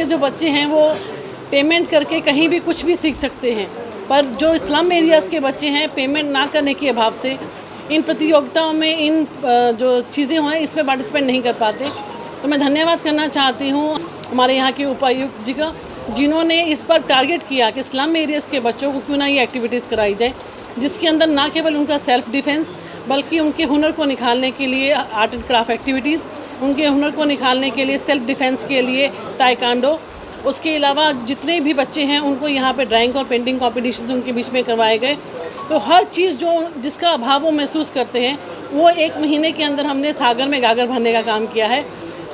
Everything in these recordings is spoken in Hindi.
जो बच्चे हैं वो पेमेंट करके कहीं भी कुछ भी सीख सकते हैं, पर जो स्लम एरियाज़ के बच्चे हैं पेमेंट ना करने के अभाव से इन प्रतियोगिताओं में इन जो चीज़ें हैं इसमें पार्टिसिपेट नहीं कर पाते। तो मैं धन्यवाद करना चाहती हूँ हमारे यहाँ के उपायुक्त जी का, जिन्होंने इस पर टारगेट किया कि स्लम एरियाज़ के बच्चों को क्यों ना ये एक्टिविटीज़ कराई जाए, जिसके अंदर ना केवल उनका सेल्फ डिफेंस बल्कि उनके हुनर को निखारने के लिए आर्ट एंड क्राफ्ट एक्टिविटीज़, उनके हुनर को निखारने के लिए सेल्फ डिफेंस के लिए ताइक्वांडो, उसके अलावा जितने भी बच्चे हैं उनको यहाँ पे ड्राइंग और पेंटिंग कॉम्पिटिशन्स उनके बीच में करवाए गए। तो हर चीज़ जो जिसका अभाव वो महसूस करते हैं वो 1 महीने के अंदर हमने सागर में गागर भरने का काम किया है।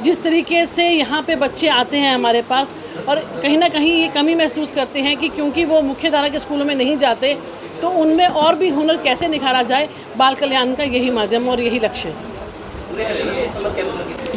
जिस तरीके से यहाँ पे बच्चे आते हैं हमारे पास और कहीं ना कहीं ये कमी महसूस करते हैं कि क्योंकि वो मुख्य धारा के स्कूलों में नहीं जाते तो उनमें और भी हुनर कैसे निखारा जाए, बाल कल्याण का यही माध्यम और यही लक्ष्य है।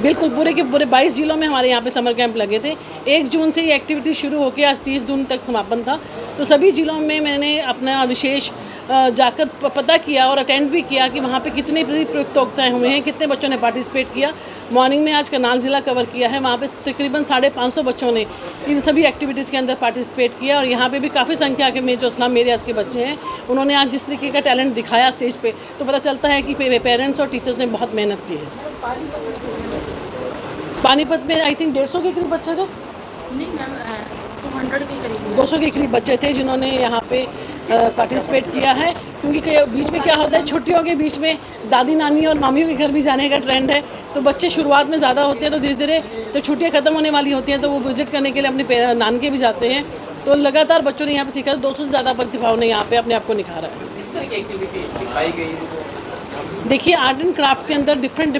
बिल्कुल, पूरे के पूरे 22 जिलों में हमारे यहाँ पे समर कैंप लगे थे। 1 जून से ये एक्टिविटी शुरू होकर आज 30 जून तक समापन था। तो सभी जिलों में मैंने अपना विशेष जाकर पता किया और अटेंड भी किया कि वहाँ पे कितनी प्रतियोगिताएँ हुई हैं, कितने बच्चों ने पार्टिसिपेट किया। मॉर्निंग में आज करनाल ज़िला कवर किया है, वहाँ पे तकरीबन 550 बच्चों ने इन सभी एक्टिविटीज़ के अंदर पार्टिसिपेट किया। और यहाँ पे भी काफ़ी संख्या के में जो स्लम एरियाज़ के बच्चे हैं उन्होंने आज जिस तरीके का टैलेंट दिखाया स्टेज पे, तो पता चलता है कि पेरेंट्स और टीचर्स ने बहुत मेहनत की है। पानीपत में आई थिंक 150 के करीब बच्चे थे, नहीं मैम 200 के करीब 200 के करीब बच्चे थे जिन्होंने यहाँ पे पार्टिसिपेट किया है। क्योंकि बीच में क्या होता है, छुट्टियों के बीच में दादी नानी और मामियों के घर भी जाने का ट्रेंड है, तो बच्चे शुरुआत में ज़्यादा होते हैं, तो धीरे धीरे जब छुट्टियाँ ख़त्म होने वाली होती हैं तो वो विजिट करने के लिए अपने नानके भी जाते हैं। तो लगातार बच्चों ने यहाँ पे सीखा, 200 से ज़्यादा प्रतिभाओं ने यहाँ पे अपने आप को निखारा है। इस तरह की एक्टिविटी सिखाई गई। देखिए, आर्ट एंड क्राफ्ट के अंदर डिफरेंट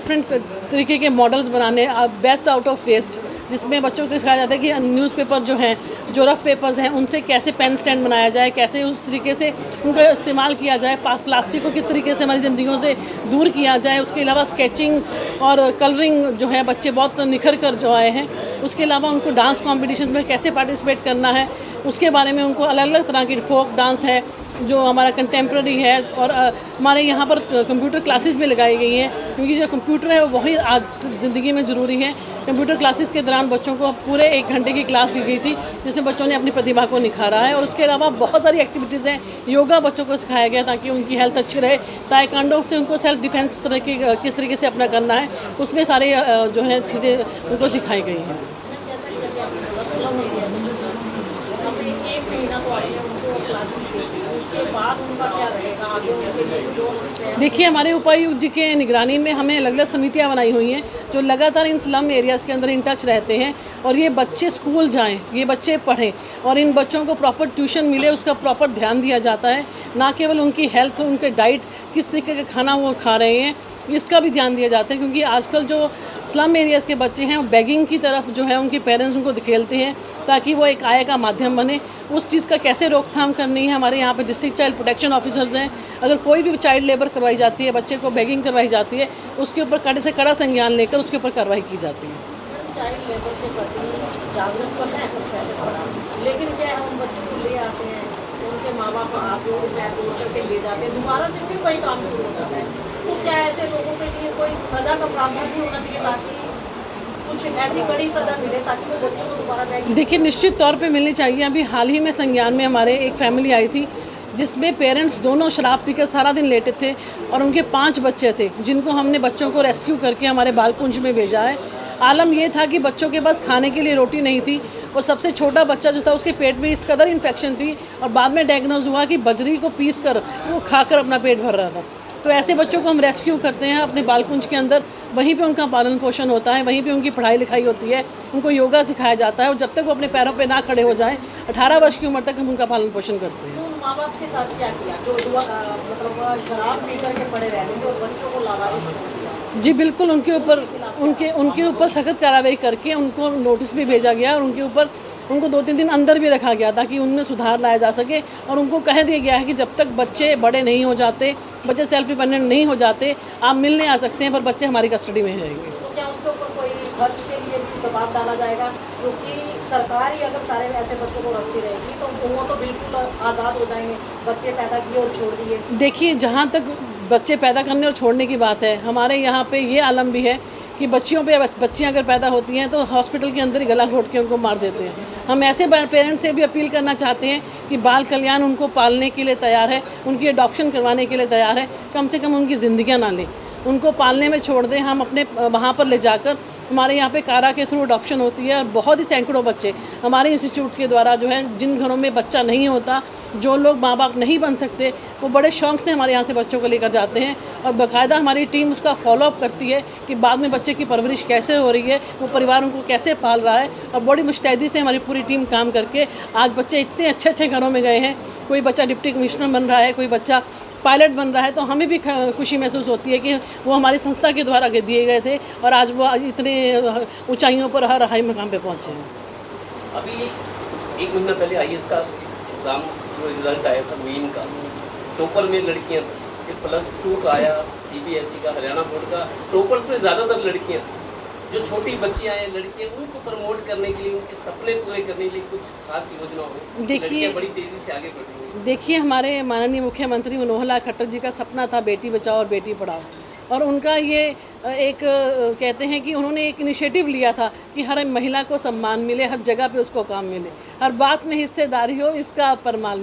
तरीके के मॉडल्स बनाने, बेस्ट आउट ऑफ वेस्ट, जिसमें बच्चों को सिखाया जाता है कि न्यूज़पेपर जो हैं, जो रफ पेपर्स हैं, उनसे कैसे पेन स्टैंड बनाया जाए, कैसे उस तरीके से उनका इस्तेमाल किया जाए, प्लास्टिक को किस तरीके से हमारी ज़िंदगियों से दूर किया जाए। उसके अलावा स्केचिंग और कलरिंग जो है बच्चे बहुत निखर कर जो आए हैं। उसके अलावा उनको डांस कॉम्पिटिशन में कैसे पार्टिसिपेट करना है उसके बारे में उनको अलग अलग तरह की फोक डांस है, जो हमारा कंटेम्प्रेरी है, और हमारे यहाँ पर कंप्यूटर क्लासेस भी लगाई गई हैं, क्योंकि जो कंप्यूटर है वो वही आज ज़िंदगी में ज़रूरी है। कंप्यूटर क्लासेस के दौरान बच्चों को पूरे 1 घंटे की क्लास दी गई थी, जिसमें बच्चों ने अपनी प्रतिभा को निखारा है। और उसके अलावा बहुत सारी एक्टिविटीज़ हैं, योगा बच्चों को सिखाया गया ताकि उनकी हेल्थ अच्छी रहे। ताइक्वांडो से उनको सेल्फ डिफेंस तरह की किस तरीके से अपना करना है, उसमें सारे जो है चीज़ें उनको सिखाई गई हैं। देखिए, हमारे उपायुक्त जी के निगरानी में हमें अलग अलग समितियां बनाई हुई हैं जो लगातार इन स्लम एरियाज़ के अंदर इन टच रहते हैं, और ये बच्चे स्कूल जाएं, ये बच्चे पढ़ें और इन बच्चों को प्रॉपर ट्यूशन मिले, उसका प्रॉपर ध्यान दिया जाता है। ना केवल उनकी हेल्थ, उनके डाइट, किस तरीके का खाना वो खा रहे हैं, इसका भी ध्यान दिया जाता है। क्योंकि आजकल जो स्लम एरियाज़ के बच्चे हैं वो बेगिंग की तरफ जो है उनके पेरेंट्स उनको धकेलते हैं ताकि वो एक आय का माध्यम बने। उस चीज़ का कैसे रोकथाम करनी है, हमारे यहाँ पे डिस्ट्रिक्ट चाइल्ड प्रोटेक्शन ऑफिसर्स हैं। अगर कोई भी चाइल्ड लेबर करवाई जाती है, बच्चे को बेगिंग करवाई जाती है, उसके ऊपर कड़े से कड़ा संज्ञान लेकर उसके ऊपर कार्रवाई की जाती है। चाइल्ड लेबर से प्रति जागरूक करना है कुछ ऐसे, लेकिन इसे हम बच्चों को ले आते हैं, उनके माँ बाप आगे करके ले जाते हैं, दोबारा से फिर वही काम शुरू हो जाता है। तो क्या ऐसे लोगों के लिए कोई सज़ा का प्रावधान भी होना चाहिए ताकि कुछ ऐसी बड़ी सज़ा मिले ताकि वो बच्चों को दोबारा बैग? देखिए, निश्चित तौर पे मिलनी चाहिए। अभी हाल ही में संज्ञान में हमारे एक फैमिली आई थी जिसमें पेरेंट्स दोनों शराब पीकर सारा दिन लेटे थे और उनके 5 बच्चे थे, जिनको हमने बच्चों को रेस्क्यू करके हमारे बालकुंज में भेजा है। आलम ये था कि बच्चों के पास खाने के लिए रोटी नहीं थी, और सबसे छोटा बच्चा जो था उसके पेट में इस कदर इन्फेक्शन थी और बाद में डायग्नोज हुआ कि बजरी को पीस कर वो खाकर अपना पेट भर रहा था। तो ऐसे बच्चों को हम रेस्क्यू करते हैं अपने बालकुंज के अंदर, वहीं पे उनका पालन पोषण होता है, वहीं पे उनकी पढ़ाई लिखाई होती है, उनको योगा सिखाया जाता है, और जब तक वो अपने पैरों पे ना खड़े हो जाएं 18 वर्ष की उम्र तक हम उनका पालन पोषण करते हैं। तो माँ बाप के साथ क्या किया जो मतलब शराब पी करके पड़े रहते थे और बच्चों को लावारिस छोड़ दिया? जी बिल्कुल, उनके ऊपर सख्त कार्रवाई करके उनको नोटिस भी भेजा गया और उनको 2-3 दिन अंदर भी रखा गया ताकि उनमें सुधार लाया जा सके। और उनको कह दिया गया है कि जब तक बच्चे बड़े नहीं हो जाते, बच्चे सेल्फ डिपेंडेंट नहीं हो जाते, आप मिलने आ सकते हैं, पर बच्चे हमारी कस्टडी में रहेंगे। तो क्या उनके ऊपर कोई खर्च के लिए भी दबाव डाला जाएगा? क्योंकि सरकार ही अगर सारे ऐसे बच्चों को रखती रहेगी तो वो तो बिल्कुल आज़ाद हो जाएंगे, बच्चे पैदा किए और छोड़ दिए। देखिए, जहाँ तक बच्चे पैदा करने और छोड़ने की बात है, हमारे यहाँ पे ये आलम भी है कि बच्चियां अगर पैदा होती हैं तो हॉस्पिटल के अंदर ही गला घोट के उनको मार देते हैं। हम ऐसे पेरेंट्स से भी अपील करना चाहते हैं कि बाल कल्याण उनको पालने के लिए तैयार है, उनकी अडॉप्शन करवाने के लिए तैयार है, कम से कम उनकी ज़िंदगियां ना लें, उनको पालने में छोड़ दें। हम अपने वहाँ पर ले जाकर, हमारे यहाँ पे कारा के थ्रू अडॉप्शन होती है और बहुत ही सैकड़ों बच्चे हमारे इंस्टीट्यूट के द्वारा जो है, जिन घरों में बच्चा नहीं होता, जो लोग माँ बाप नहीं बन सकते, वो बड़े शौक़ से हमारे यहाँ से बच्चों को लेकर जाते हैं और बाकायदा हमारी टीम उसका फॉलोअप करती है कि बाद में बच्चे की परवरिश कैसे हो रही है, वो परिवार उनको कैसे पाल रहा है। और बड़ी मुस्तैदी से हमारी पूरी टीम काम करके आज बच्चे इतने अच्छे अच्छे घरों में गए हैं। कोई बच्चा डिप्टी कमिश्नर बन रहा है, कोई बच्चा पायलट बन रहा है, तो हमें भी खुशी महसूस होती है कि वो हमारी संस्था के द्वारा दिए गए थे और आज वो इतने ऊंचाइयों पर हर हाई मकाम पे पहुंचे हैं। अभी 1 महीना पहले IAS का एग्ज़ाम जो रिज़ल्ट आया था मीन का, टॉपर में लड़कियां, फिर +2 का आया, CBSE का, हरियाणा बोर्ड का, टॉपर्स में ज़्यादातर लड़कियां। जो छोटी बच्चियां हैं, लड़कियां, उनको प्रमोट करने के लिए, उनके सपने पूरे करने के लिए कुछ खास योजना हो? देखिए, बड़ी तेज़ी से आगे बढ़ रही हैं। देखिए, हमारे माननीय मुख्यमंत्री मनोहर लाल खट्टर जी का सपना था बेटी बचाओ और बेटी पढ़ाओ, और उनका ये एक कहते हैं कि उन्होंने एक इनिशिएटिव लिया था कि हर महिला को सम्मान मिले, हर जगह पे उसको काम मिले, हर बात में हिस्सेदारी हो, इसका परमाल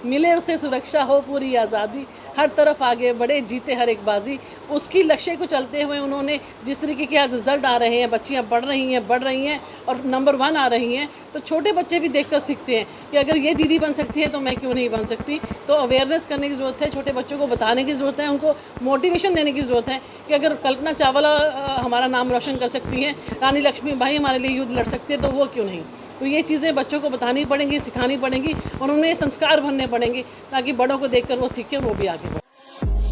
मिले उसे सुरक्षा हो, पूरी आज़ादी, हर तरफ आगे बढ़े, जीते हर एक बाजी। उसकी लक्ष्य को चलते हुए उन्होंने जिस तरीके के आज रिजल्ट आ रहे हैं, बच्चियां बढ़ रही हैं और नंबर 1 आ रही हैं, तो छोटे बच्चे भी देखकर सीखते हैं कि अगर ये दीदी बन सकती है तो मैं क्यों नहीं बन सकती। तो अवेयरनेस करने की ज़रूरत है, छोटे बच्चों को बताने की ज़रूरत है, उनको मोटिवेशन देने की ज़रूरत है कि अगर कल्पना चावला हमारा नाम रोशन कर सकती हैं, रानी लक्ष्मीबाई हमारे लिए युद्ध लड़ सकती है, तो वो क्यों नहीं। तो ये चीज़ें बच्चों को बतानी पड़ेंगी, सिखानी पड़ेंगी और उन्हें संस्कार भरने पड़ेंगे ताकि बड़ों को देखकर वो सीखें, वो भी आगे बढ़ें।